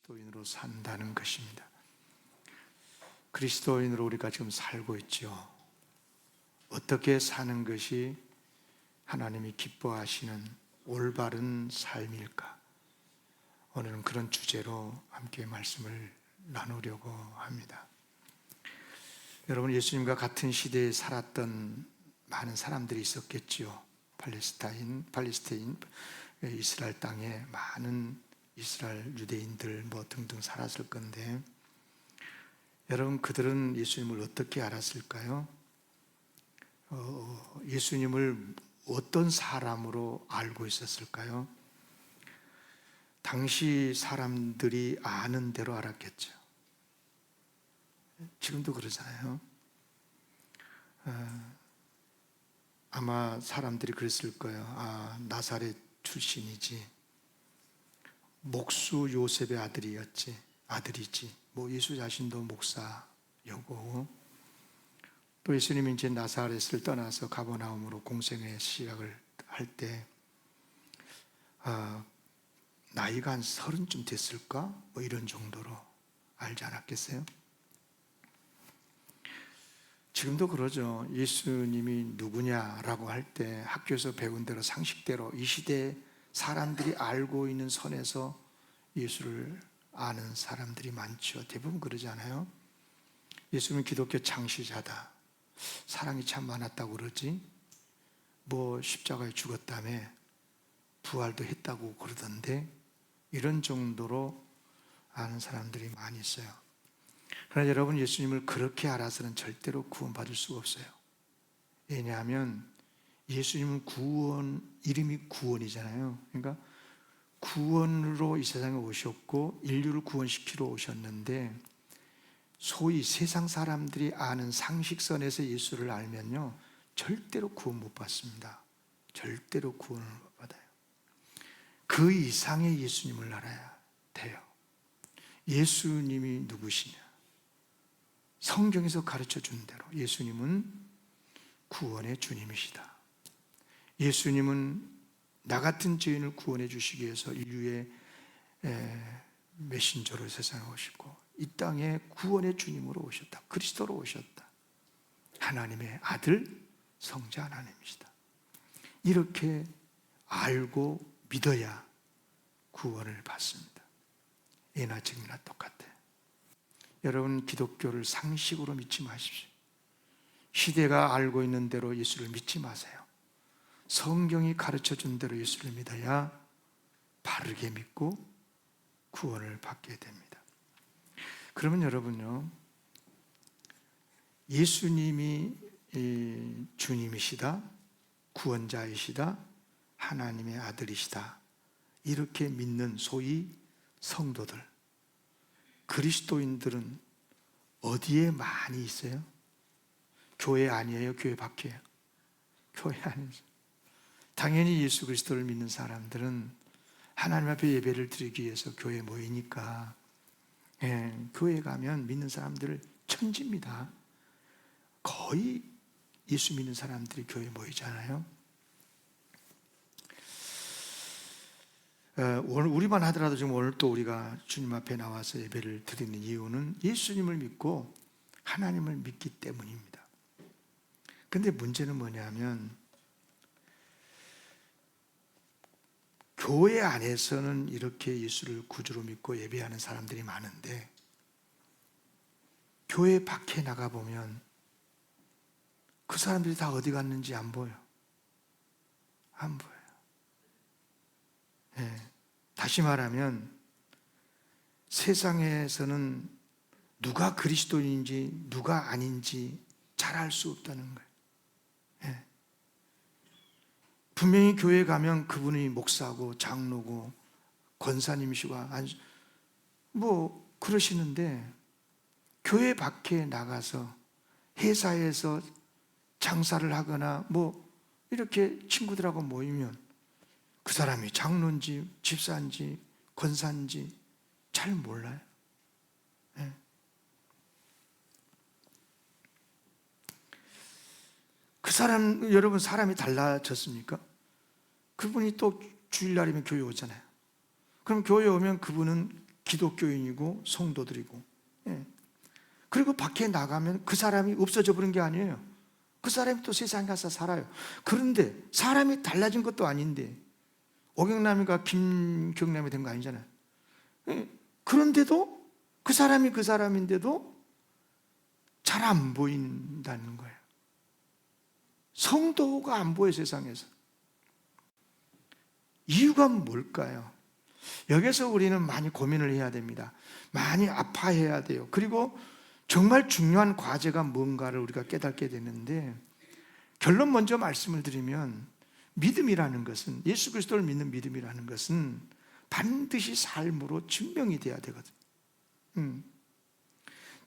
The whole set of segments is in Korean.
그리스도인으로 산다는 것입니다. 그리스도인으로 우리가 지금 살고 있죠. 어떻게 사는 것이 하나님이 기뻐하시는 올바른 삶일까? 오늘은 그런 주제로 함께 말씀을 나누려고 합니다. 여러분, 예수님과 같은 시대에 살았던 많은 사람들이 있었겠지요. 팔레스타인, 이스라엘 땅에 많은 이스라엘 유대인들 등등 살았을 건데, 여러분, 그들은 예수님을 어떻게 알았을까요? 예수님을 어떤 사람으로 알고 있었을까요? 당시 사람들이 아는 대로 알았겠죠. 지금도 그러잖아요. 아마 사람들이 그랬을 거예요. 나사렛 출신이지, 목수 요셉의 아들이지. 예수 자신도 목사였고, 또 예수님이 이제 나사렛을 떠나서 가버나움으로 공생의 시작을 할 때, 나이가 한 30쯤 됐을까? 이런 정도로 알지 않았겠어요? 지금도 그러죠. 예수님이 누구냐라고 할 때 학교에서 배운 대로, 상식대로 이 시대에 사람들이 알고 있는 선에서 예수를 아는 사람들이 많죠. 대부분 그러지 않아요? 예수님은 기독교 창시자다, 사랑이 참 많았다고 그러지, 십자가에 죽었다며, 부활도 했다고 그러던데, 이런 정도로 아는 사람들이 많이 있어요. 그러나 여러분, 예수님을 그렇게 알아서는 절대로 구원받을 수가 없어요. 왜냐하면 예수님은 이름이 구원이잖아요. 그러니까 구원으로 이 세상에 오셨고 인류를 구원시키러 오셨는데, 소위 세상 사람들이 아는 상식선에서 예수를 알면요, 절대로 구원 못 받습니다. 절대로 구원을 못 받아요. 그 이상의 예수님을 알아야 돼요. 예수님이 누구시냐? 성경에서 가르쳐 준 대로 예수님은 구원의 주님이시다. 예수님은 나 같은 죄인을 구원해 주시기 위해서 인류의 메신저로 세상에 오시고, 이 땅에 구원의 주님으로 오셨다. 그리스도로 오셨다. 하나님의 아들, 성자 하나님이시다. 이렇게 알고 믿어야 구원을 받습니다. 예나 지금이나 똑같아요. 여러분, 기독교를 상식으로 믿지 마십시오. 시대가 알고 있는 대로 예수를 믿지 마세요. 성경이 가르쳐 준 대로 예수를 믿어야 바르게 믿고 구원을 받게 됩니다. 그러면 여러분요, 예수님이 주님이시다, 구원자이시다, 하나님의 아들이시다, 이렇게 믿는 소위 성도들, 그리스도인들은 어디에 많이 있어요? 교회 아니에요? 교회 밖이에요? 교회 아니죠. 당연히 예수 그리스도를 믿는 사람들은 하나님 앞에 예배를 드리기 위해서 교회에 모이니까, 교회에 가면 믿는 사람들 천지입니다. 거의 예수 믿는 사람들이 교회에 모이잖아요. 오늘 우리만 하더라도 지금 오늘 또 우리가 주님 앞에 나와서 예배를 드리는 이유는 예수님을 믿고 하나님을 믿기 때문입니다. 근데 문제는 뭐냐면, 교회 안에서는 이렇게 예수를 구주로 믿고 예배하는 사람들이 많은데, 교회 밖에 나가보면 그 사람들이 다 어디 갔는지 안 보여. 안 보여요. 다시 말하면 세상에서는 누가 그리스도인인지 누가 아닌지 잘 알 수 없다는 거예요. 분명히 교회에 가면 그분이 목사고 장로고 권사님이시고 그러시는데, 교회 밖에 나가서 회사에서 장사를 하거나 이렇게 친구들하고 모이면 그 사람이 장로인지 집사인지 권사인지 잘 몰라요. 그 사람, 여러분, 사람이 달라졌습니까? 그분이 또 주일날이면 교회 오잖아요. 그럼 교회 오면 그분은 기독교인이고 성도들이고, 예. 그리고 밖에 나가면 그 사람이 없어져 버린 게 아니에요. 그 사람이 또 세상에 가서 살아요. 그런데 사람이 달라진 것도 아닌데, 오경남이가 김경남이 된 거 아니잖아요. 예. 그런데도 그 사람이 그 사람인데도 잘 안 보인다는 거예요. 성도가 안 보여, 세상에서. 이유가 뭘까요? 여기서 우리는 많이 고민을 해야 됩니다. 많이 아파해야 돼요. 그리고 정말 중요한 과제가 뭔가를 우리가 깨닫게 되는데, 결론 먼저 말씀을 드리면, 믿음이라는 것은, 예수 그리스도를 믿는 믿음이라는 것은 반드시 삶으로 증명이 돼야 되거든요.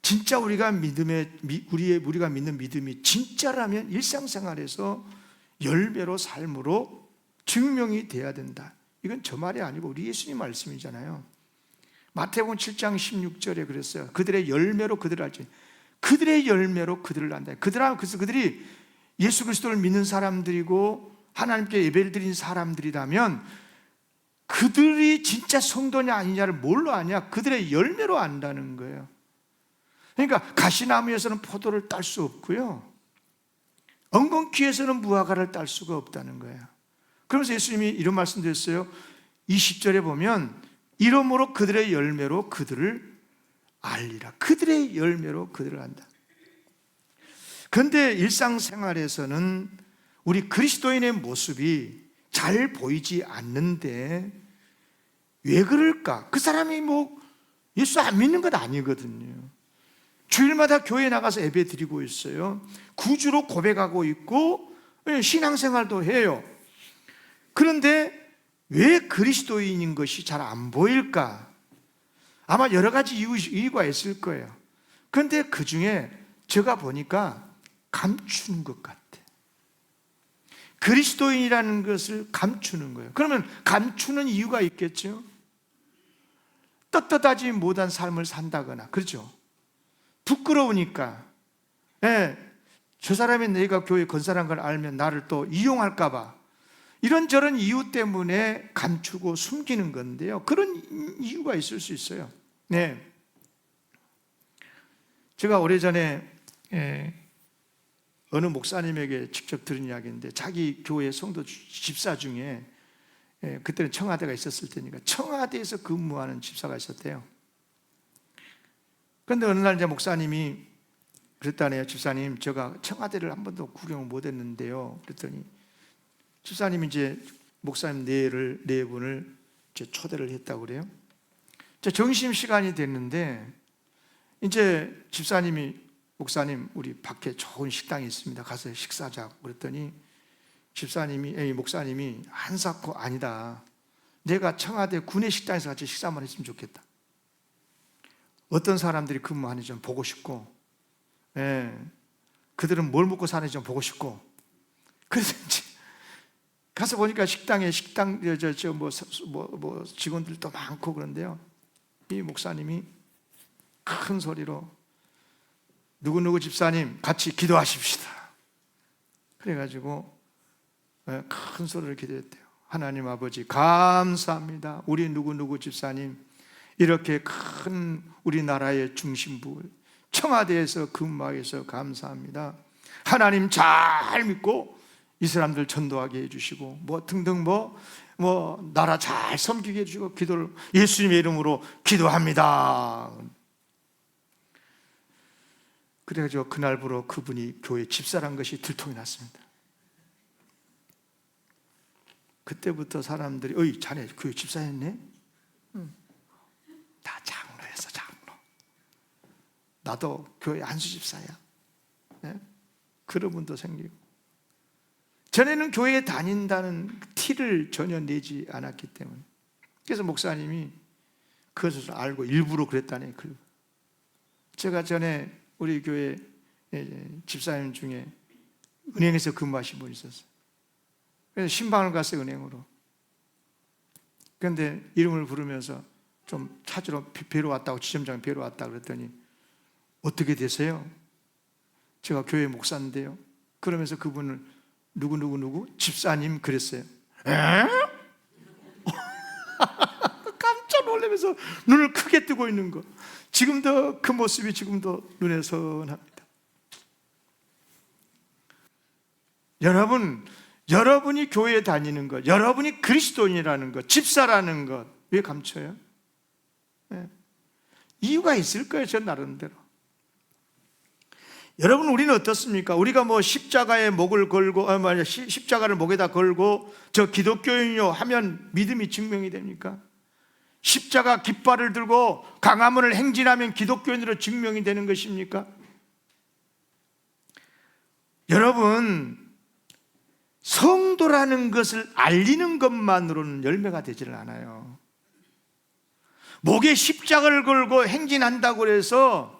진짜 우리가 믿는 믿음이 진짜라면 일상생활에서 열매로 삶으로 증명이 돼야 된다. 이건 저 말이 아니고 우리 예수님 말씀이잖아요. 마태복음 7장 16절에 그랬어요. 그들의 열매로 그들을 알지. 그들의 열매로 그들을 안다. 그들이 예수 그리스도를 믿는 사람들이고 하나님께 예배를 드린 사람들이라면 그들이 진짜 성도냐 아니냐를 뭘로 아냐? 그들의 열매로 안다는 거예요. 그러니까 가시나무에서는 포도를 딸 수 없고요, 엉겅퀴에서는 무화과를 딸 수가 없다는 거예요. 그러면서 예수님이 이런 말씀 드렸어요. 20절에 보면 이러므로 그들의 열매로 그들을 알리라. 그들의 열매로 그들을 안다. 그런데 일상생활에서는 우리 그리스도인의 모습이 잘 보이지 않는데 왜 그럴까? 그 사람이 예수 안 믿는 것 아니거든요. 주일마다 교회 나가서 예배 드리고 있어요. 구주로 고백하고 있고 신앙생활도 해요. 그런데 왜 그리스도인인 것이 잘 안 보일까? 아마 여러 가지 이유가 있을 거예요. 그런데 그 중에 제가 보니까 감추는 것 같아. 그리스도인이라는 것을 감추는 거예요. 그러면 감추는 이유가 있겠죠? 떳떳하지 못한 삶을 산다거나, 그렇죠? 부끄러우니까, 저 사람이 내가 교회 건설한 걸 알면 나를 또 이용할까 봐, 이런저런 이유 때문에 감추고 숨기는 건데요, 그런 이유가 있을 수 있어요. 네, 제가 오래전에 어느 목사님에게 직접 들은 이야기인데, 자기 교회 성도 집사 중에, 그때는 청와대가 있었을 때니까 청와대에서 근무하는 집사가 있었대요. 그런데 어느 날 이제 목사님이 그랬다네요. 집사님, 제가 청와대를 한 번도 구경을 못 했는데요. 그랬더니 집사님이 이제 목사님 네 분을 이제 초대를 했다고 그래요. 점심 시간이 됐는데 이제 집사님이, 목사님, 우리 밖에 좋은 식당이 있습니다. 가서 식사하자고 그랬더니 목사님이 한사코, 아니다. 내가 청와대 구내 식당에서 같이 식사만 했으면 좋겠다. 어떤 사람들이 근무하는지 좀 보고 싶고, 그들은 뭘 먹고 사는지 좀 보고 싶고. 그래서 이제 가서 보니까 식당 직원들도 많고 그런데요, 이 목사님이 큰 소리로 누구누구 집사님 같이 기도하십시다. 그래가지고 큰 소리를 기도했대요. 하나님 아버지 감사합니다. 우리 누구누구 집사님 이렇게 큰 우리나라의 중심부 청와대에서 근무해서 감사합니다. 하나님 잘 믿고 이 사람들 전도하게 해주시고 등등 나라 잘 섬기게 해주시고 기도를 예수님의 이름으로 기도합니다. 그래가지고 그날부로 그분이 교회 집사란 것이 들통이 났습니다. 그때부터 사람들이, 어이 자네 교회 집사였네? 다 장로였어, 장로. 나도 교회 안수 집사야. 그런 분도 생기고. 전에는 교회에 다닌다는 티를 전혀 내지 않았기 때문에. 그래서 목사님이 그것을 알고 일부러 그랬다네. 제가 전에 우리 교회 집사님 중에 은행에서 근무하신 분이 있었어요. 그래서 신방을 갔어요, 은행으로. 그런데 이름을 부르면서 좀 찾으러 뵈러 왔다고, 지점장이 뵈러 왔다고 그랬더니 어떻게 되세요? 제가 교회 목사인데요. 그러면서 그분을 누구 집사님 그랬어요. 에? 깜짝 놀래. 하면서 눈을 크게 뜨고 있는 거, 지금도 그 모습이 지금도 눈에 선합니다. 여러분이 교회에 다니는 것, 여러분이 그리스도인이라는 것, 집사라는 것, 왜 감춰요? 네. 이유가 있을 거예요, 저 나름대로. 여러분, 우리는 어떻습니까? 우리가 뭐 십자가에 목을 걸고, 십자가를 목에다 걸고 저 기독교인이요 하면 믿음이 증명이 됩니까? 십자가 깃발을 들고 광화문을 행진하면 기독교인으로 증명이 되는 것입니까? 여러분, 성도라는 것을 알리는 것만으로는 열매가 되지를 않아요. 목에 십자가를 걸고 행진한다고 해서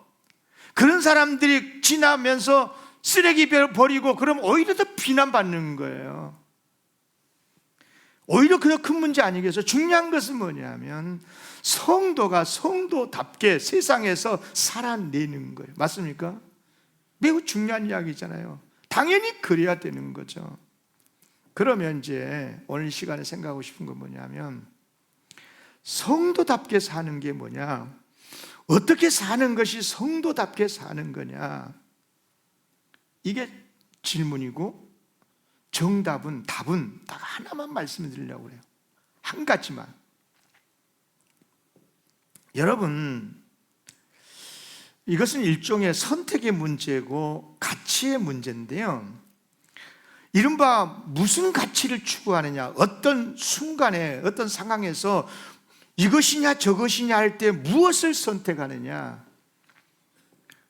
그런 사람들이 지나면서 쓰레기 버리고 그럼 오히려 더 비난받는 거예요. 오히려 더 큰 문제 아니겠어요? 중요한 것은 뭐냐면 성도가 성도답게 세상에서 살아내는 거예요. 맞습니까? 매우 중요한 이야기잖아요. 당연히 그래야 되는 거죠. 그러면 이제 오늘 시간에 생각하고 싶은 건 뭐냐면 성도답게 사는 게 뭐냐? 어떻게 사는 것이 성도답게 사는 거냐? 이게 질문이고 답은 딱 하나만 말씀드리려고 그래요. 한 가지만. 여러분, 이것은 일종의 선택의 문제고 가치의 문제인데요, 이른바 무슨 가치를 추구하느냐, 어떤 순간에 어떤 상황에서 이것이냐 저것이냐 할 때 무엇을 선택하느냐,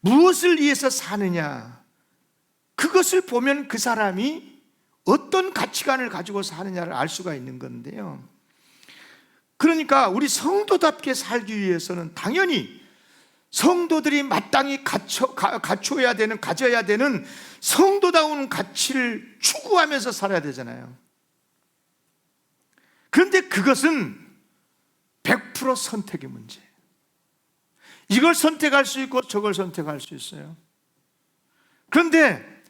무엇을 위해서 사느냐, 그것을 보면 그 사람이 어떤 가치관을 가지고 사느냐를 알 수가 있는 건데요, 그러니까 우리 성도답게 살기 위해서는 당연히 성도들이 마땅히 가져야 되는 성도다운 가치를 추구하면서 살아야 되잖아요. 그런데 그것은 100% 선택의 문제예요. 이걸 선택할 수 있고 저걸 선택할 수 있어요. 그런데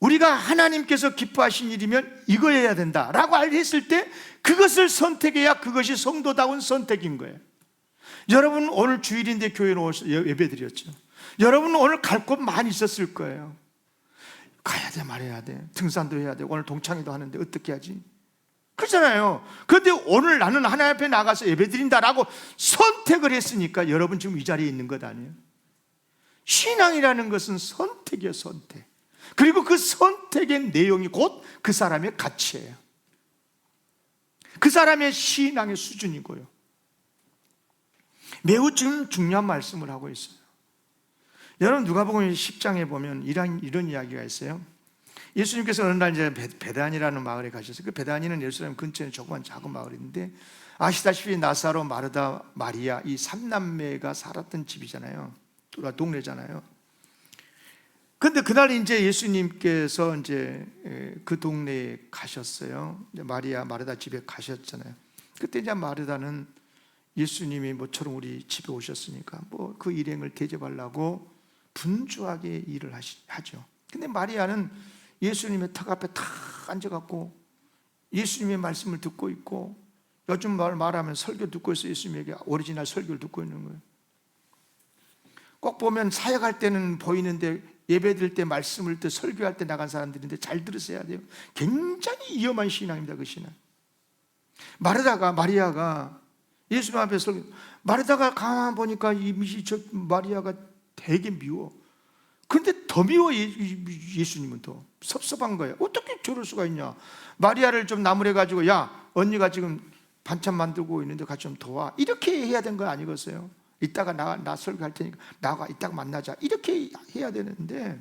우리가 하나님께서 기뻐하신 일이면 이거 해야 된다라고 했을 때 그것을 선택해야 그것이 성도다운 선택인 거예요. 여러분, 오늘 주일인데 교회로 오셔서 예배드렸죠. 여러분, 오늘 갈 곳 많이 있었을 거예요. 가야 돼 말해야 돼, 등산도 해야 돼, 오늘 동창회도 하는데 어떻게 하지? 그렇잖아요. 그런데 오늘 나는 하나님 앞에 나가서 예배드린다라고 선택을 했으니까 여러분 지금 이 자리에 있는 것 아니에요? 신앙이라는 것은 선택이에요, 선택. 그리고 그 선택의 내용이 곧 그 사람의 가치예요. 그 사람의 신앙의 수준이고요. 매우 중요한 말씀을 하고 있어요. 여러분, 누가복음 10장에 보면 이런 이야기가 있어요. 예수님께서 어느 날 이제 베다니라는 마을에 가셨어요. 그 베다니는 예루살렘 근처에 조그만 작은 마을인데, 아시다시피 나사로, 마르다, 마리아 이 3남매가 살았던 집이잖아요. 동네잖아요. 근데 그날 이제 예수님께서 이제 그 동네에 가셨어요. 이제 마리아, 마르다 집에 가셨잖아요. 그때 이제 마르다는 예수님이 모처럼 우리 집에 오셨으니까 뭐 그 일행을 대접하려고 분주하게 일을 하죠. 근데 마리아는 예수님의 턱 앞에 탁 앉아갖고 예수님의 말씀을 듣고 있고, 요즘 말하면 설교 듣고 있어. 예수님에게 오리지널 설교를 듣고 있는 거예요. 꼭 보면 사역할 때는 보이는데 예배 드릴 때, 말씀을 때, 설교할 때 나간 사람들인데 잘 들으셔야 돼요. 굉장히 위험한 신앙입니다, 그 신앙. 마리아가 예수님 앞에 설교, 마르다가 가만 보니까 저 마리아가 되게 미워. 그런데 더 미워. 예수님은 더 섭섭한 거예요. 어떻게 저럴 수가 있냐. 마리아를 좀 나무래가지고, 야, 언니가 지금 반찬 만들고 있는데 같이 좀 도와, 이렇게 해야 되는 거 아니겠어요? 이따가 나 설교할 테니까 나가, 이따가 만나자, 이렇게 해야 되는데,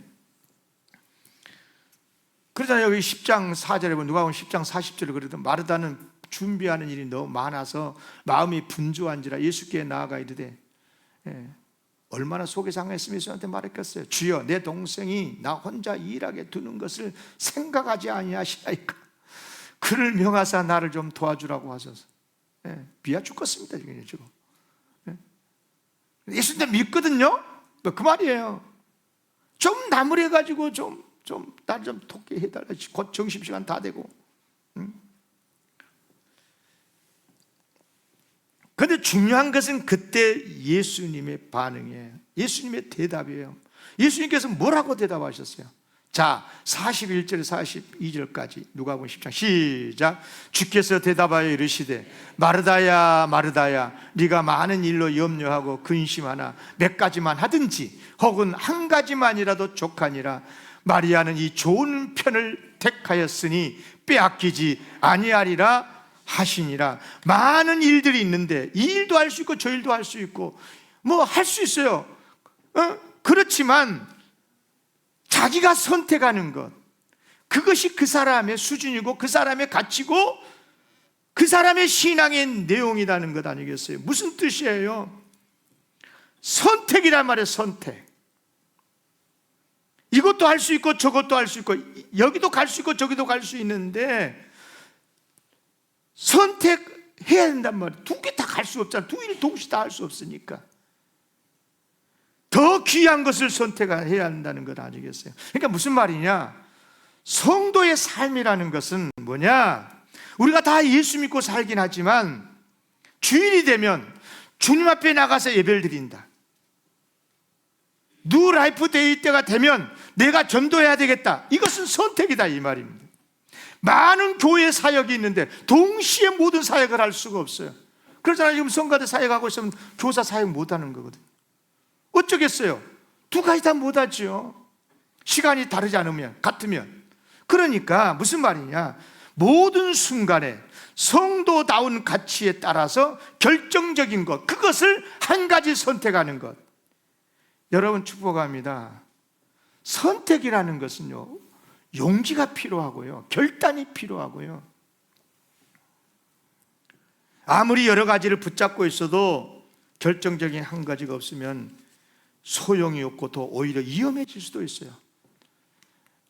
그러잖아요. 여기 10장 4절에 보면, 누가복음 10장 40절에 그러던, 마르다는 준비하는 일이 너무 많아서 마음이 분주한지라 예수께 나아가 이르되, 얼마나 속이 상했으면 예수한테 말했겠어요. 주여, 내 동생이 나 혼자 일하게 두는 것을 생각하지 아니하시나이까. 그를 명하사 나를 좀 도와주라고 하셔서. 비아 죽겠습니다, 지금. 예수님 믿거든요. 그 말이에요. 좀 나무래가지고 날 좀 돕게 해달라. 곧 점심시간 다 되고. 근데 중요한 것은 그때 예수님의 반응이에요. 예수님의 대답이에요. 예수님께서 뭐라고 대답하셨어요? 자, 41절 42절까지 누가복음 10장 시작. 주께서 대답하여 이르시되 마르다야 마르다야, 네가 많은 일로 염려하고 근심하나 몇 가지만 하든지 혹은 한 가지만이라도 족하니라. 마리아는 이 좋은 편을 택하였으니 빼앗기지 아니하리라 하시니라. 많은 일들이 있는데 이 일도 할 수 있고 저 일도 할 수 있고 뭐 할 수 있어요. 그렇지만 자기가 선택하는 것, 그것이 그 사람의 수준이고 그 사람의 가치고 그 사람의 신앙의 내용이라는 것 아니겠어요? 무슨 뜻이에요? 선택이란 말이에요. 선택. 이것도 할 수 있고 저것도 할 수 있고 여기도 갈 수 있고 저기도 갈 수 있는데 선택해야 된단 말이에요. 두 개 다 갈 수 없잖아요. 두 일 동시에 다 할 수 없으니까 더 귀한 것을 선택해야 한다는 것 아니겠어요? 그러니까 무슨 말이냐? 성도의 삶이라는 것은 뭐냐? 우리가 다 예수 믿고 살긴 하지만 주일이 되면 주님 앞에 나가서 예배를 드린다. 뉴 라이프 데이 때가 되면 내가 전도해야 되겠다. 이것은 선택이다 이 말입니다. 많은 교회 사역이 있는데 동시에 모든 사역을 할 수가 없어요. 그러잖아요. 지금 성가대 사역하고 있으면 교사 사역 못하는 거거든요. 어쩌겠어요? 두 가지 다 못하죠. 시간이 다르지 않으면, 같으면. 그러니까 무슨 말이냐? 모든 순간에 성도다운 가치에 따라서 결정적인 것, 그것을 한 가지 선택하는 것. 여러분 축복합니다. 선택이라는 것은요, 용기가 필요하고요, 결단이 필요하고요. 아무리 여러 가지를 붙잡고 있어도 결정적인 한 가지가 없으면 소용이 없고 더 오히려 위험해질 수도 있어요.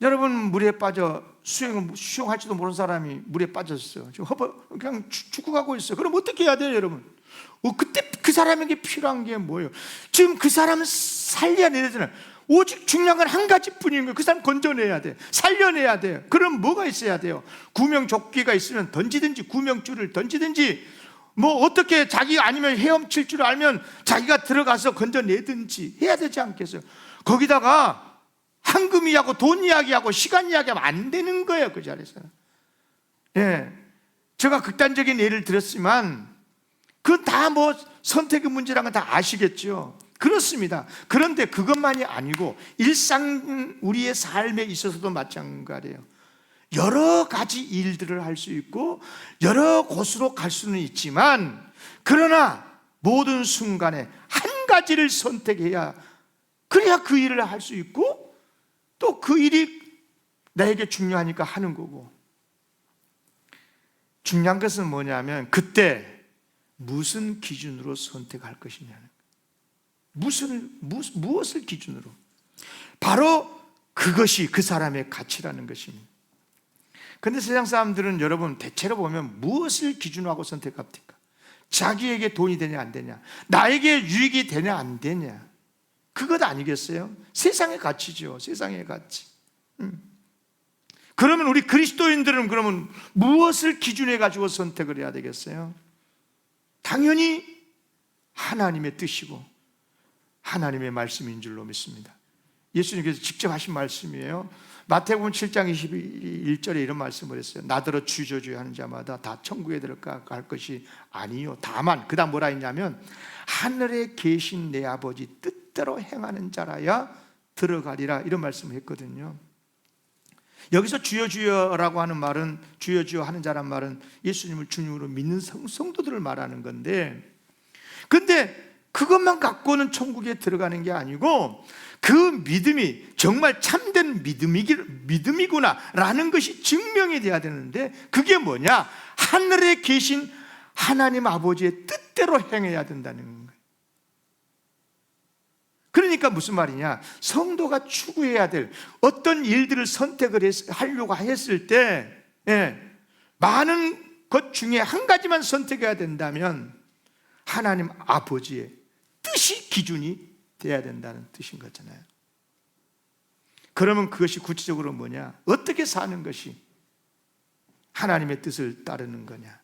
여러분 물에 빠져 수영할지도 모르는 사람이 물에 빠졌어요. 지금 그냥 죽어가고 있어요. 그럼 어떻게 해야 돼요, 여러분? 그때 그 사람에게 필요한 게 뭐예요? 지금 그 사람은 살려내야 되잖아요. 오직 중요한 건 한 가지뿐인 거예요. 그 사람 건져내야 돼, 살려내야 돼요. 그럼 뭐가 있어야 돼요? 구명조끼가 있으면 던지든지 구명줄을 던지든지 뭐 어떻게 자기 아니면 헤엄칠 줄 알면 자기가 들어가서 건져내든지 해야 되지 않겠어요? 거기다가 황금 이야기하고 돈 이야기하고 시간 이야기하면 안 되는 거예요, 그 자리에서. 예, 제가 극단적인 예를 들었지만 그건 다 뭐 선택의 문제라는 건 다 아시겠죠? 그렇습니다. 그런데 그것만이 아니고 일상 우리의 삶에 있어서도 마찬가지예요. 여러 가지 일들을 할 수 있고 여러 곳으로 갈 수는 있지만 그러나 모든 순간에 한 가지를 선택해야, 그래야 그 일을 할 수 있고 또 그 일이 나에게 중요하니까 하는 거고. 중요한 것은 뭐냐면 그때 무슨 기준으로 선택할 것이냐는 거예요. 무엇을 기준으로? 바로 그것이 그 사람의 가치라는 것입니다. 그런데 세상 사람들은 여러분 대체로 보면 무엇을 기준으로 하고 선택합니까? 자기에게 돈이 되냐 안 되냐, 나에게 유익이 되냐 안 되냐, 그것 아니겠어요? 세상의 가치죠. 세상의 가치. 그러면 우리 그리스도인들은 그러면 무엇을 기준해 가지고 선택을 해야 되겠어요? 당연히 하나님의 뜻이고 하나님의 말씀인 줄로 믿습니다. 예수님께서 직접 하신 말씀이에요. 마태복음 7장 21절에 이런 말씀을 했어요. 나더러 주저주여 하는 자마다 다 천국에 들어갈 것이 아니요, 다만, 그 다음 뭐라 했냐면 하늘에 계신 내 아버지 뜻대로 행하는 자라야 들어가리라, 이런 말씀을 했거든요. 여기서 주여 주여라고 하는 말은, 주여 주여 하는 자란 말은 예수님을 주님으로 믿는 성도들을 말하는 건데, 근데 그것만 갖고는 천국에 들어가는 게 아니고 그 믿음이 정말 참된 믿음이구나 라는 것이 증명이 돼야 되는데, 그게 뭐냐? 하늘에 계신 하나님 아버지의 뜻대로 행해야 된다는 거예요. 그러니까 무슨 말이냐? 성도가 추구해야 될 어떤 일들을 선택을 하려고 했을 때, 많은 것 중에 한 가지만 선택해야 된다면 하나님 아버지의 뜻이 기준이 돼야 된다는 뜻인 거잖아요. 그러면 그것이 구체적으로 뭐냐? 어떻게 사는 것이 하나님의 뜻을 따르는 거냐?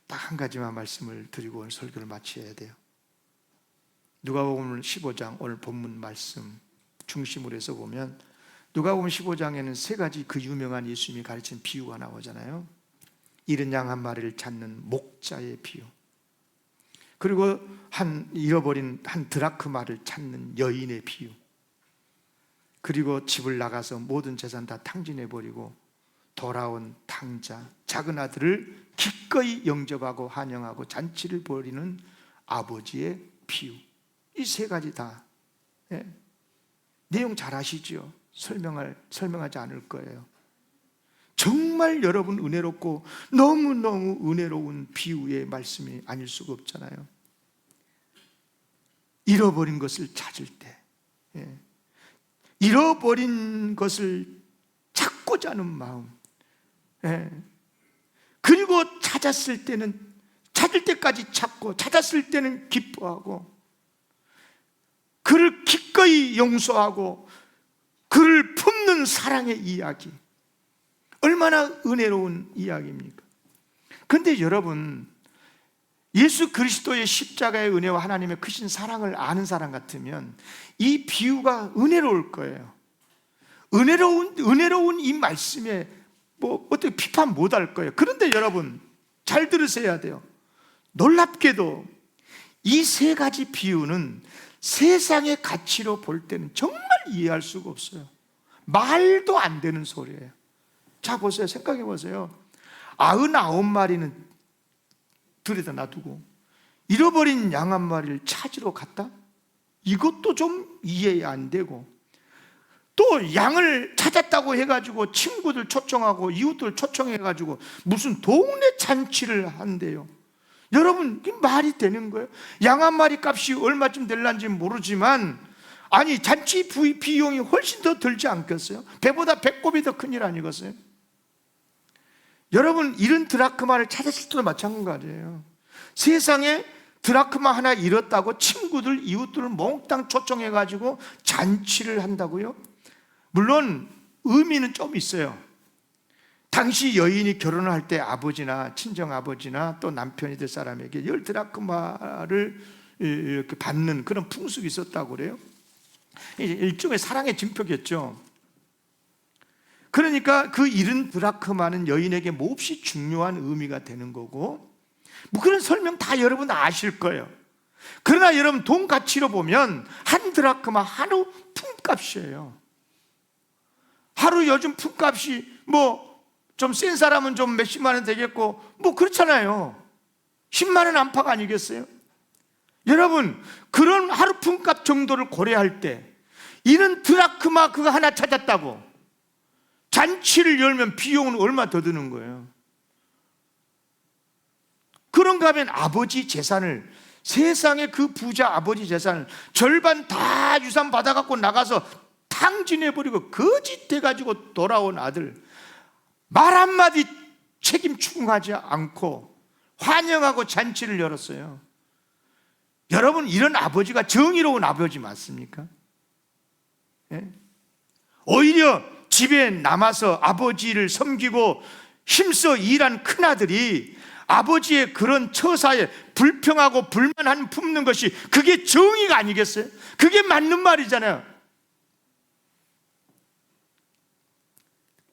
딱 한 가지만 말씀을 드리고 오늘 설교를 마쳐야 돼요. 누가복음 15장 오늘 본문 말씀 중심으로 해서 보면 누가복음 15장에는 세 가지 그 유명한 예수님이 가르친 비유가 나오잖아요. 잃은 양 한 마리를 찾는 목자의 비유, 그리고 잃어버린 한 드라크마를 찾는 여인의 비유, 그리고 집을 나가서 모든 재산 다 탕진해버리고 돌아온 탕자, 작은 아들을 기꺼이 영접하고 환영하고 잔치를 벌이는 아버지의 비유. 이 세 가지 다 내용 잘 아시죠? 설명하지 않을 거예요. 정말 여러분 은혜롭고 너무너무 은혜로운 비유의 말씀이 아닐 수가 없잖아요. 잃어버린 것을 찾을 때, 잃어버린 것을 찾고자 하는 마음, 그리고 찾았을 때는, 찾을 때까지 찾고 찾았을 때는 기뻐하고 그를 기꺼이 용서하고 그를 품는 사랑의 이야기, 얼마나 은혜로운 이야기입니까? 그런데 여러분, 예수 그리스도의 십자가의 은혜와 하나님의 크신 사랑을 아는 사람 같으면 이 비유가 은혜로울 거예요. 은혜로운 이 말씀에 어떻게 비판 못 할 거예요. 그런데 여러분 잘 들으셔야 돼요. 놀랍게도 이 세 가지 비유는 세상의 가치로 볼 때는 정말 이해할 수가 없어요. 말도 안 되는 소리예요. 자 보세요. 생각해 보세요. 99마리는 들여다 놔두고 잃어버린 양 한 마리를 찾으러 갔다? 이것도 좀 이해 안 되고, 또 양을 찾았다고 해가지고 친구들 초청하고 이웃들 초청해가지고 무슨 동네 잔치를 한대요. 여러분 이게 말이 되는 거예요? 양 한 마리 값이 얼마쯤 될란지 모르지만 아니 잔치 비용이 훨씬 더 들지 않겠어요? 배보다 배꼽이 더 큰 일 아니겠어요? 여러분 이런 드라크마를 찾았을 때도 마찬가지예요. 세상에 드라크마 하나 잃었다고 친구들 이웃들을 몽땅 초청해가지고 잔치를 한다고요? 물론 의미는 좀 있어요. 당시 여인이 결혼을 할 때 아버지나 친정아버지나 또 남편이 될 사람에게 10드라크마를 이렇게 받는 그런 풍습이 있었다고 그래요. 일종의 사랑의 증표겠죠. 그러니까 그 잃은 드라크마는 여인에게 몹시 중요한 의미가 되는 거고, 그런 설명 다 여러분 아실 거예요. 그러나 여러분 돈 가치로 보면 한 드라크마 하루 품값이에요. 하루 요즘 품값이 좀 센 사람은 좀 몇십만 원 되겠고 그렇잖아요. 10만 원 안팎 아니겠어요? 여러분 그런 하루 품값 정도를 고려할 때 이런 드라크마 그거 하나 찾았다고 잔치를 열면 비용은 얼마 더 드는 거예요? 그런가 하면 아버지 재산을, 세상의 그 부자 아버지 재산을 절반 다 유산 받아갖고 나가서 탕진해버리고 거짓돼가지고 돌아온 아들, 말 한마디 책임 추궁하지 않고 환영하고 잔치를 열었어요. 여러분 이런 아버지가 정의로운 아버지 맞습니까? 오히려 집에 남아서 아버지를 섬기고 힘써 일한 큰아들이 아버지의 그런 처사에 불평하고 불만한 품는 것이 그게 정의가 아니겠어요? 그게 맞는 말이잖아요.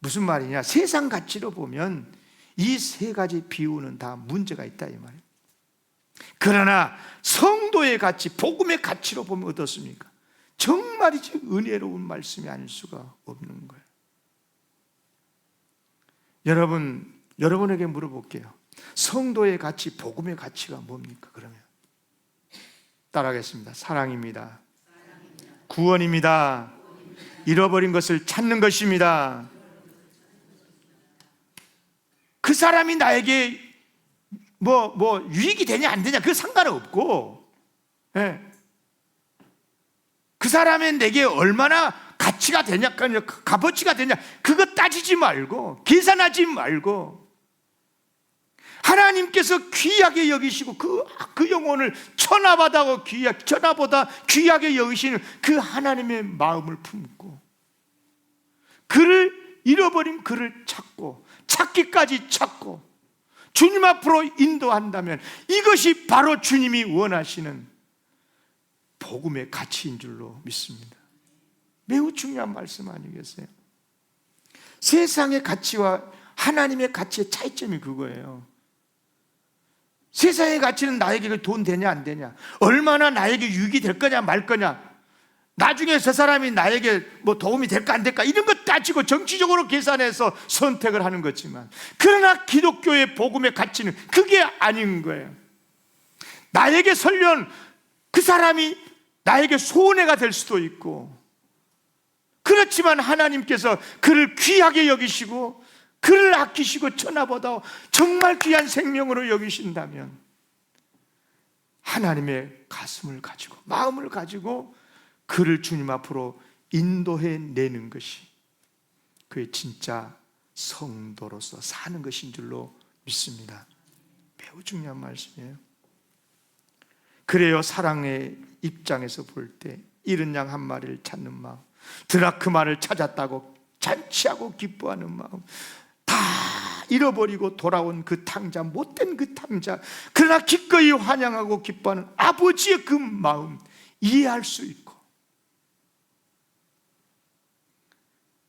무슨 말이냐? 세상 가치로 보면 이 세 가지 비유는 다 문제가 있다 이 말이에요. 그러나 성도의 가치, 복음의 가치로 보면 어떻습니까? 정말이지 은혜로운 말씀이 아닐 수가 없는 거예요. 여러분에게 물어볼게요. 성도의 가치, 복음의 가치가 뭡니까? 그러면 따라하겠습니다. 사랑입니다. 구원입니다. 잃어버린 것을 찾는 것입니다. 그 사람이 나에게 유익이 되냐 안 되냐 그거 상관없고, 그 사람이 내게 얼마나 가치가 되냐, 값어치가 되냐 그거 따지지 말고 계산하지 말고 하나님께서 귀하게 여기시고 그 영혼을 천하보다 귀하게 여기시는 그 하나님의 마음을 품고 잃어버린 그를 찾고 찾기까지 찾고 주님 앞으로 인도한다면 이것이 바로 주님이 원하시는 복음의 가치인 줄로 믿습니다. 매우 중요한 말씀 아니겠어요? 세상의 가치와 하나님의 가치의 차이점이 그거예요. 세상의 가치는 나에게 돈 되냐 안 되냐, 얼마나 나에게 유익이 될 거냐 말 거냐, 나중에 저 사람이 나에게 뭐 도움이 될까 안 될까 이런 것 따지고 정치적으로 계산해서 선택을 하는 거지만, 그러나 기독교의 복음의 가치는 그게 아닌 거예요. 나에게 설령 그 사람이 나에게 손해가 될 수도 있고, 그렇지만 하나님께서 그를 귀하게 여기시고 그를 아끼시고 천하보다 정말 귀한 생명으로 여기신다면, 하나님의 가슴을 가지고 마음을 가지고 그를 주님 앞으로 인도해 내는 것이 그의 진짜 성도로서 사는 것인 줄로 믿습니다. 매우 중요한 말씀이에요. 그래요, 사랑의 입장에서 볼 때 잃은 양 한 마리를 찾는 마음, 드라크마를 찾았다고 잔치하고 기뻐하는 마음, 다 잃어버리고 돌아온 그 탕자, 못된 그 탕자, 그러나 기꺼이 환영하고 기뻐하는 아버지의 그 마음 이해할 수 있고,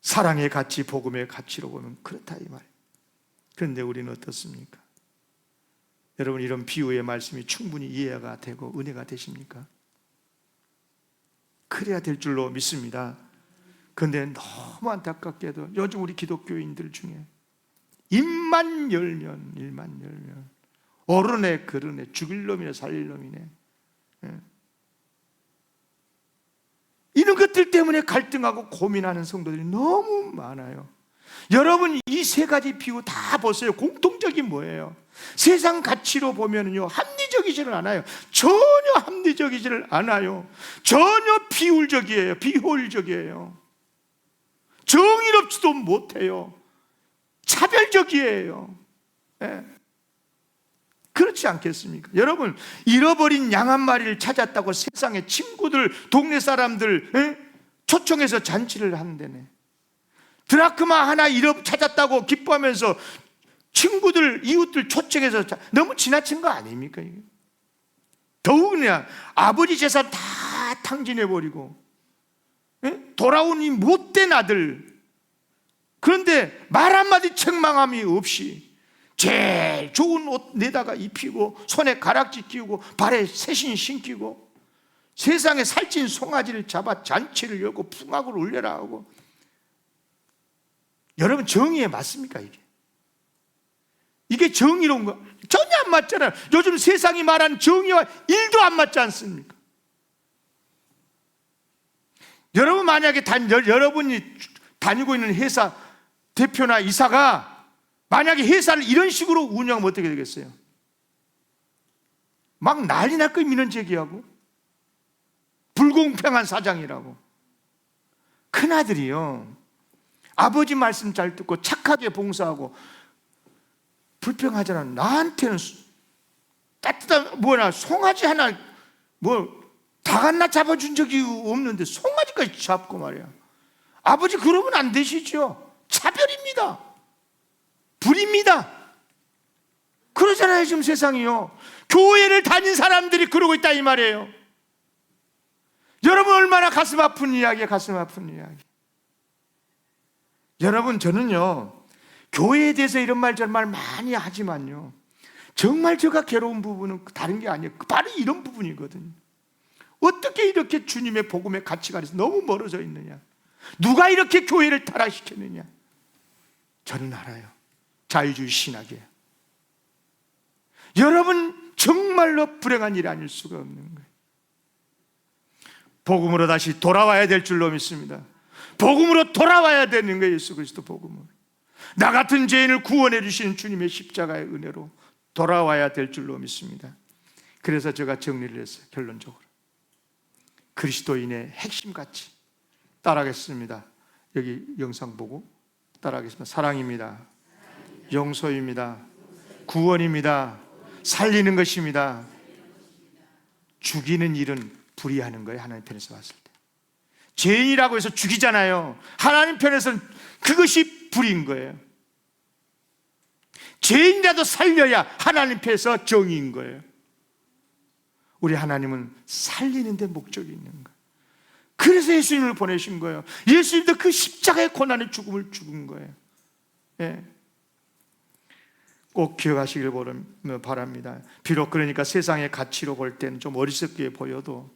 사랑의 가치, 복음의 가치로 보면 그렇다 이 말이에요. 그런데 우리는 어떻습니까? 여러분, 이런 비유의 말씀이 충분히 이해가 되고 은혜가 되십니까? 그래야 될 줄로 믿습니다. 그런데 너무 안타깝게도 요즘 우리 기독교인들 중에 입만 열면 어른에 그르네, 죽일 놈이네 살릴 놈이네, 이런 것들 때문에 갈등하고 고민하는 성도들이 너무 많아요. 여러분, 이 세 가지 비유 다 보세요. 공통적인 뭐예요? 세상 가치로 보면요, 합리적이지를 않아요. 전혀 합리적이지를 않아요. 전혀 비효율적이에요. 비효율적이에요. 정의롭지도 못해요. 차별적이에요. 네. 그렇지 않겠습니까? 여러분, 잃어버린 양 한 마리를 찾았다고 세상에 친구들, 동네 사람들 초청해서 잔치를 한다네. 드라크마 하나 찾았다고 기뻐하면서 친구들, 이웃들 초청해서, 너무 지나친 거 아닙니까? 이게? 더욱이나 아버지 재산 다 탕진해버리고 돌아온 이 못된 아들, 그런데 말 한마디 책망함이 없이 제일 좋은 옷 내다가 입히고 손에 가락지 끼우고 발에 새신 신기고 세상에 살찐 송아지를 잡아 잔치를 열고 풍악을 울려라 하고, 여러분, 정의에 맞습니까? 이게 정의로운 거 전혀 안 맞잖아요. 요즘 세상이 말하는 정의와 1도 안 맞지 않습니까? 여러분, 만약에 여러분이 다니고 있는 회사 대표나 이사가 만약에 회사를 이런 식으로 운영하면 어떻게 되겠어요? 막 난리 날 거예요. 민원 제기하고 불공평한 사장이라고. 큰아들이요, 아버지 말씀 잘 듣고 착하게 봉사하고 불평하잖아. 나한테는 따뜻한 송아지 하나 닭 하나 잡아준 적이 없는데 송아지까지 잡고 말이야. 아버지, 그러면 안 되시죠? 차별입니다. 불입니다. 그러잖아요, 지금 세상이요. 교회를 다닌 사람들이 그러고 있다 이 말이에요. 여러분, 얼마나 가슴 아픈 이야기야, 가슴 아픈 이야기. 여러분, 저는요, 교회에 대해서 이런 말 저런 말 많이 하지만요, 정말 제가 괴로운 부분은 다른 게 아니에요. 바로 이런 부분이거든요. 어떻게 이렇게 주님의 복음의 가치관에서 너무 멀어져 있느냐, 누가 이렇게 교회를 타락시켰느냐. 저는 알아요. 자유주의 신학이에요. 여러분, 정말로 불행한 일이 아닐 수가 없는 거예요. 복음으로 다시 돌아와야 될 줄로 믿습니다. 복음으로 돌아와야 되는 거예요. 예수 그리스도 복음으로. 나 같은 죄인을 구원해 주시는 주님의 십자가의 은혜로 돌아와야 될 줄로 믿습니다. 그래서 제가 정리를 했어요. 결론적으로 그리스도인의 핵심 가치 따라하겠습니다. 여기 영상 보고 따라하겠습니다. 사랑입니다. 용서입니다. 구원입니다. 살리는 것입니다. 죽이는 일은 불의하는 거예요. 하나님 편에서 봤을 때 죄인이라고 해서 죽이잖아요. 하나님 편에서는 그것이 불의인 거예요. 죄인이라도 살려야 하나님 앞에서 정의인 거예요. 우리 하나님은 살리는 데 목적이 있는 거예요. 그래서 예수님을 보내신 거예요. 예수님도 그 십자가의 고난의 죽음을 죽은 거예요. 예. 꼭 기억하시길 바랍니다. 비록 그러니까 세상의 가치로 볼 때는 좀 어리석게 보여도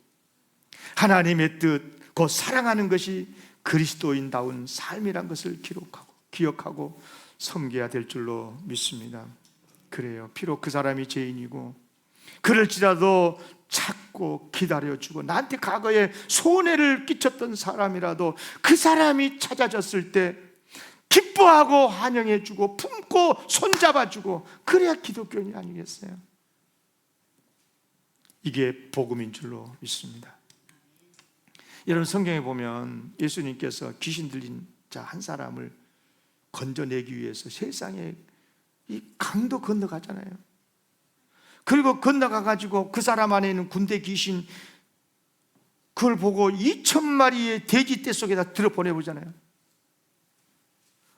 하나님의 뜻, 곧 사랑하는 것이 그리스도인다운 삶이란 것을 기억하고 섬겨야 될 줄로 믿습니다. 그래요. 비록 그 사람이 죄인이고 그럴지라도 찾고 기다려주고 나한테 과거에 손해를 끼쳤던 사람이라도 그 사람이 찾아졌을 때 기뻐하고 환영해주고 품고 손잡아주고, 그래야 기독교인이 아니겠어요? 이게 복음인 줄로 믿습니다. 여러분, 성경에 보면 예수님께서 귀신 들린 자 한 사람을 건져내기 위해서 세상에 이 강도 건너가잖아요. 그리고 건너가가지고 그 사람 안에 있는 군대 귀신, 그걸 보고 2,000마리의 돼지 떼 속에다 들어보내보잖아요.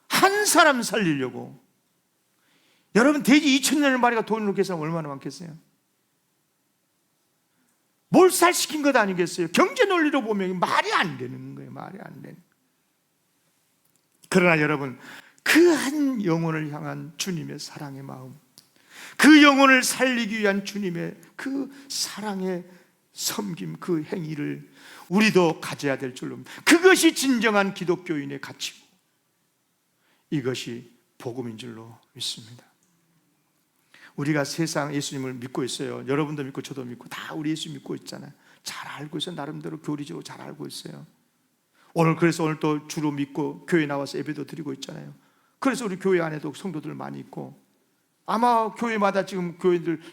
한 사람 살리려고. 여러분, 돼지 2,000마리가 돈으로 계산하면 얼마나 많겠어요? 몰살시킨 것 아니겠어요? 경제 논리로 보면 말이 안 되는 거예요. 말이 안 되는. 그러나 여러분, 그 한 영혼을 향한 주님의 사랑의 마음, 그 영혼을 살리기 위한 주님의 그 사랑의 섬김, 그 행위를 우리도 가져야 될 줄로, 그것이 진정한 기독교인의 가치고 이것이 복음인 줄로 믿습니다. 우리가 세상 예수님을 믿고 있어요. 여러분도 믿고 저도 믿고 다 우리 예수 믿고 있잖아요. 잘 알고 있어요. 나름대로 교리적으로 잘 알고 있어요. 그래서 오늘 또 주로 믿고 교회 나와서 예배도 드리고 있잖아요. 그래서 우리 교회 안에도 성도들 많이 있고, 아마 교회마다 지금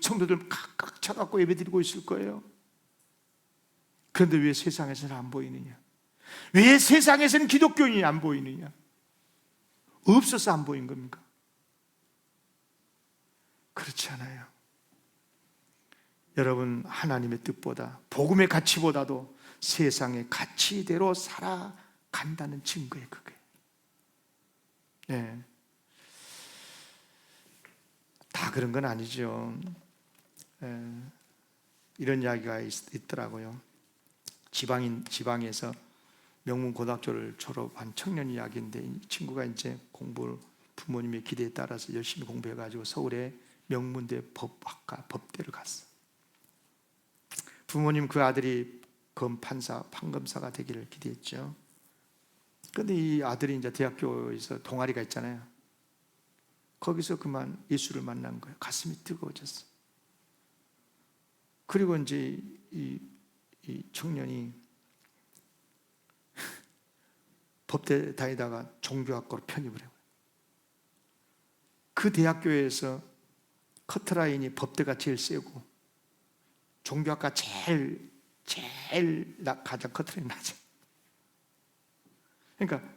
성도들 각각 차갖고 예배 드리고 있을 거예요. 그런데 왜 세상에서는 안 보이느냐? 왜 세상에서는 기독교인이 안 보이느냐? 없어서 안 보인 겁니까? 그렇지 않아요. 여러분, 하나님의 뜻보다, 복음의 가치보다도 세상의 가치대로 살아간다는 증거예요, 그게. 네. 다 그런 건 아니죠. 이런 이야기가 있더라고요. 지방에서 명문 고등학교를 졸업한 청년 이야기인데, 이 친구가 이제 부모님의 기대에 따라서 열심히 공부해가지고 서울의 명문대 법학과 법대를 갔어. 부모님 그 아들이 검판사, 판검사가 되기를 기대했죠. 그런데 이 아들이 이제 대학교에서 동아리가 있잖아요. 거기서 그만 예수를 만난 거예요. 가슴이 뜨거워졌어. 그리고 이제 이 청년이 법대 다니다가 종교학과로 편입을 해요. 그 대학교에서 커트라인이 법대가 제일 세고 종교학과 제일 가장 커트라인이 낮아. 그러니까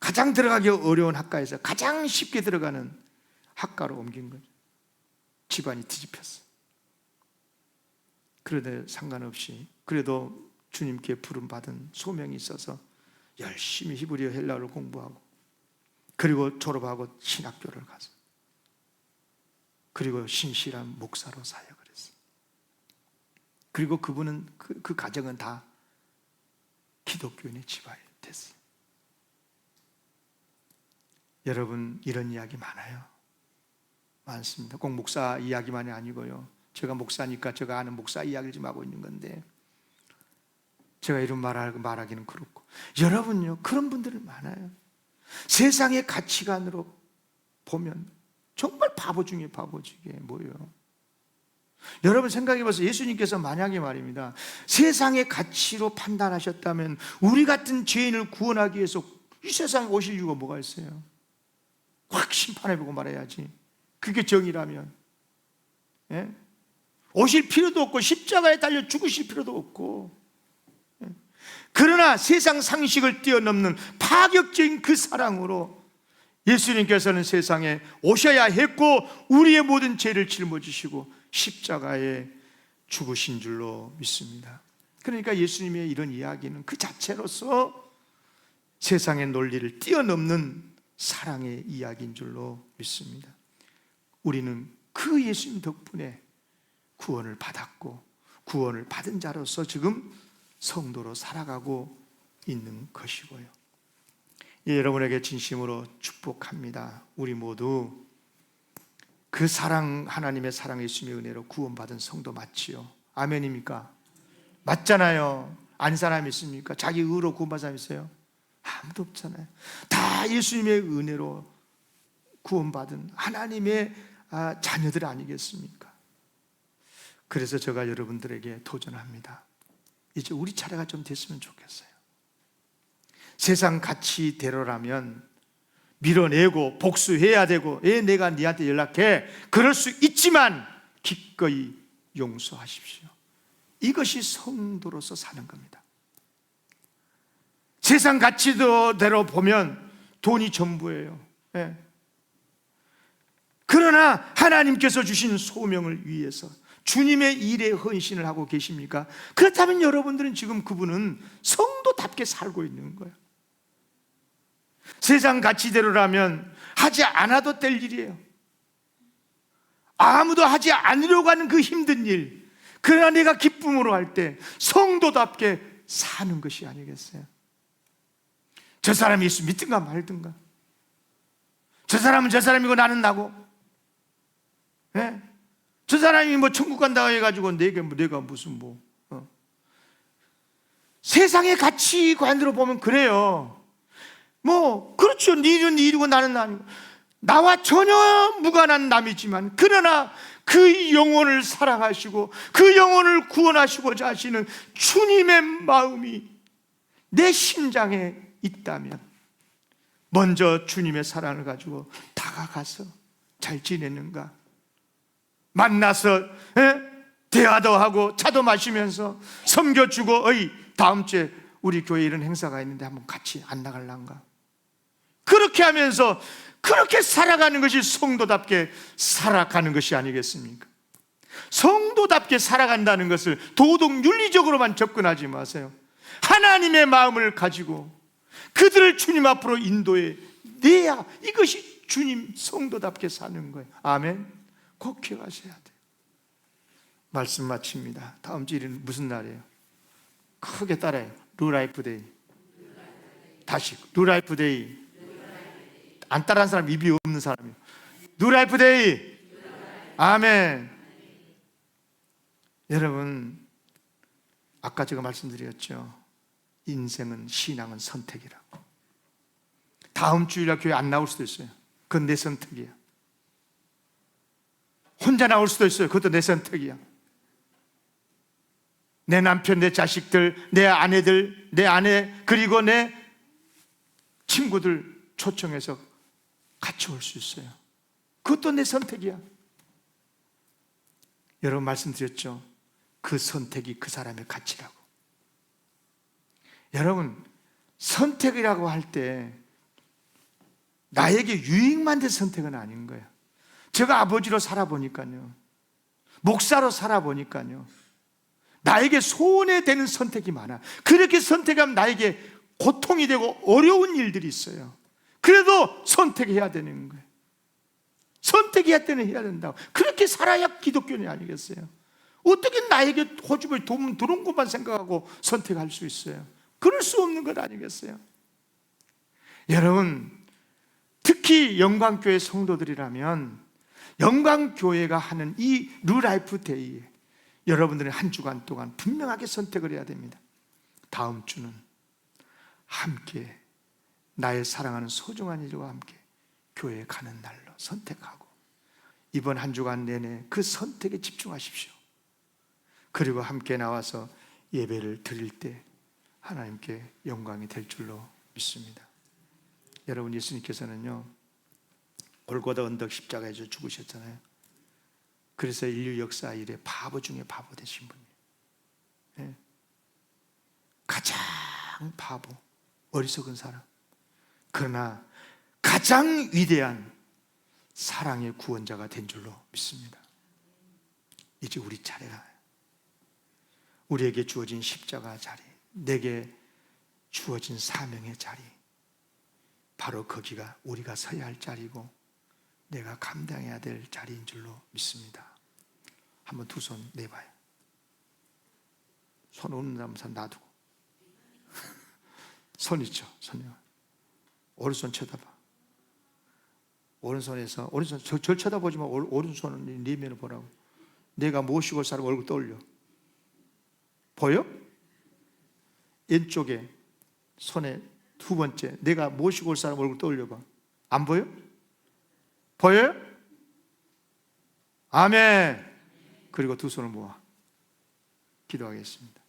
가장 들어가기 어려운 학과에서 가장 쉽게 들어가는 학과로 옮긴 거죠. 집안이 뒤집혔어. 그런데 상관없이 그래도 주님께 부름받은 소명이 있어서 열심히 히브리어 헬라어를 공부하고, 그리고 졸업하고 신학교를 가서, 그리고 신실한 목사로 사역을 했어요. 그리고 그분은 그 가정은 다 기독교인의 집안이 됐어요. 여러분, 이런 이야기 많아요. 많습니다. 꼭 목사 이야기만이 아니고요. 제가 목사니까 제가 아는 목사 이야기를 좀 하고 있는 건데, 제가 이런 말하기는 그렇고, 여러분요, 그런 분들은 많아요. 세상의 가치관으로 보면 정말 바보 중에 바보지게 뭐예요. 여러분 생각해보세요. 예수님께서 만약에 말입니다, 세상의 가치로 판단하셨다면 우리 같은 죄인을 구원하기 위해서 이 세상에 오실 이유가 뭐가 있어요? 확 심판해보고 말해야지. 그게 정의라면. 예? 오실 필요도 없고 십자가에 달려 죽으실 필요도 없고. 예? 그러나 세상 상식을 뛰어넘는 파격적인 그 사랑으로 예수님께서는 세상에 오셔야 했고 우리의 모든 죄를 짊어지시고 십자가에 죽으신 줄로 믿습니다. 그러니까 예수님의 이런 이야기는 그 자체로서 세상의 논리를 뛰어넘는 사랑의 이야기인 줄로 믿습니다. 우리는 그 예수님 덕분에 구원을 받았고 구원을 받은 자로서 지금 성도로 살아가고 있는 것이고요. 예, 여러분에게 진심으로 축복합니다. 우리 모두 그 사랑, 하나님의 사랑, 예수님의 은혜로 구원받은 성도 맞지요? 아멘입니까? 맞잖아요. 아닌 사람이 있습니까? 자기 의로 구원받은 사람이 있어요? 아무도 없잖아요. 다 예수님의 은혜로 구원받은 하나님의 자녀들 아니겠습니까? 그래서 제가 여러분들에게 도전합니다. 이제 우리 차례가 좀 됐으면 좋겠어요. 세상 가치대로라면 밀어내고 복수해야 되고, 내가 네한테 연락해, 그럴 수 있지만 기꺼이 용서하십시오. 이것이 성도로서 사는 겁니다. 세상 가치대로 보면 돈이 전부예요. 그러나 하나님께서 주신 소명을 위해서 주님의 일에 헌신을 하고 계십니까? 그렇다면 여러분들은 지금 그분은 성도답게 살고 있는 거예요. 세상 가치대로라면 하지 않아도 될 일이에요. 아무도 하지 않으려고 하는 그 힘든 일, 그러나 내가 기쁨으로 할 때 성도답게 사는 것이 아니겠어요? 저 사람이 예수 믿든가 말든가, 저 사람은 저 사람이고 나는 나고, 저 사람이 뭐 천국 간다고 해가지고 내가 무슨 세상의 가치관으로 보면 그래요. 그렇죠. 니는 니이고 나는 나이고, 나와 전혀 무관한 남이지만 그러나 그 영혼을 사랑하시고 그 영혼을 구원하시고자 하시는 주님의 마음이 내 심장에 있다면 먼저 주님의 사랑을 가지고 다가가서 잘 지내는가, 만나서 대화도 하고 차도 마시면서 섬겨주고, 다음 주에 우리 교회에 이런 행사가 있는데 한번 같이 안 나갈란가, 그렇게 하면서 그렇게 살아가는 것이 성도답게 살아가는 것이 아니겠습니까? 성도답게 살아간다는 것을 도덕 윤리적으로만 접근하지 마세요. 하나님의 마음을 가지고 그들을 주님 앞으로 인도해 내야 이것이 주님 성도답게 사는 거예요. 아멘. 꼭 기억하셔야 돼요. 말씀 마칩니다. 다음 주 일은 무슨 날이에요? 크게 따라해요. 루라이프 데이. 다시 루라이프 데이. 안 따라한 사람 입이 없는 사람이에요. 루라이프 데이. 아멘. 여러분, 아까 제가 말씀드렸죠. 인생은, 신앙은 선택이라고. 다음 주일날 교회 안 나올 수도 있어요. 그건 내 선택이야. 혼자 나올 수도 있어요. 그것도 내 선택이야. 내 남편, 내 자식들, 내 아내들, 내 아내, 그리고 내 친구들 초청해서 같이 올 수 있어요. 그것도 내 선택이야. 여러분 말씀드렸죠. 그 선택이 그 사람의 가치라고. 여러분, 선택이라고 할 때 나에게 유익만 된 선택은 아닌 거예요. 제가 아버지로 살아보니까요, 목사로 살아보니까요, 나에게 손해되는 선택이 많아. 그렇게 선택하면 나에게 고통이 되고 어려운 일들이 있어요. 그래도 선택해야 되는 거예요. 선택해야 때는 해야 된다고. 그렇게 살아야 기독교인이 아니겠어요? 어떻게 나에게 호주머니 돈 들어온 것만 생각하고 선택할 수 있어요? 그럴 수 없는 것 아니겠어요? 여러분, 특히 영광교회 성도들이라면 영광교회가 하는 이 루라이프 데이에 여러분들은 한 주간 동안 분명하게 선택을 해야 됩니다. 다음 주는 함께 나의 사랑하는 소중한 이들과 함께 교회에 가는 날로 선택하고 이번 한 주간 내내 그 선택에 집중하십시오. 그리고 함께 나와서 예배를 드릴 때 하나님께 영광이 될 줄로 믿습니다. 여러분, 예수님께서는요, 골고다 언덕 십자가에서 죽으셨잖아요. 그래서 인류 역사 이래 바보 중에 바보 되신 분이에요. 가장 바보, 어리석은 사람, 그러나 가장 위대한 사랑의 구원자가 된 줄로 믿습니다. 이제 우리 차례가, 우리에게 주어진 십자가 자리, 내게 주어진 사명의 자리, 바로 거기가 우리가 서야 할 자리고 내가 감당해야 될 자리인 줄로 믿습니다. 한번 두 손 내봐요. 손 없는 사람 놔두고. 손 있죠? 손이요. 오른손 쳐다봐. 오른손에서, 오른손, 절 쳐다보지 마. 오른손은 네 면을 보라고. 내가 모시고 올 사람 얼굴 떠올려. 보여? 왼쪽에 손에 두 번째, 내가 모시고 올 사람 얼굴 떠올려봐. 안 보여? 보여요? 아멘. 그리고 두 손을 모아 기도하겠습니다.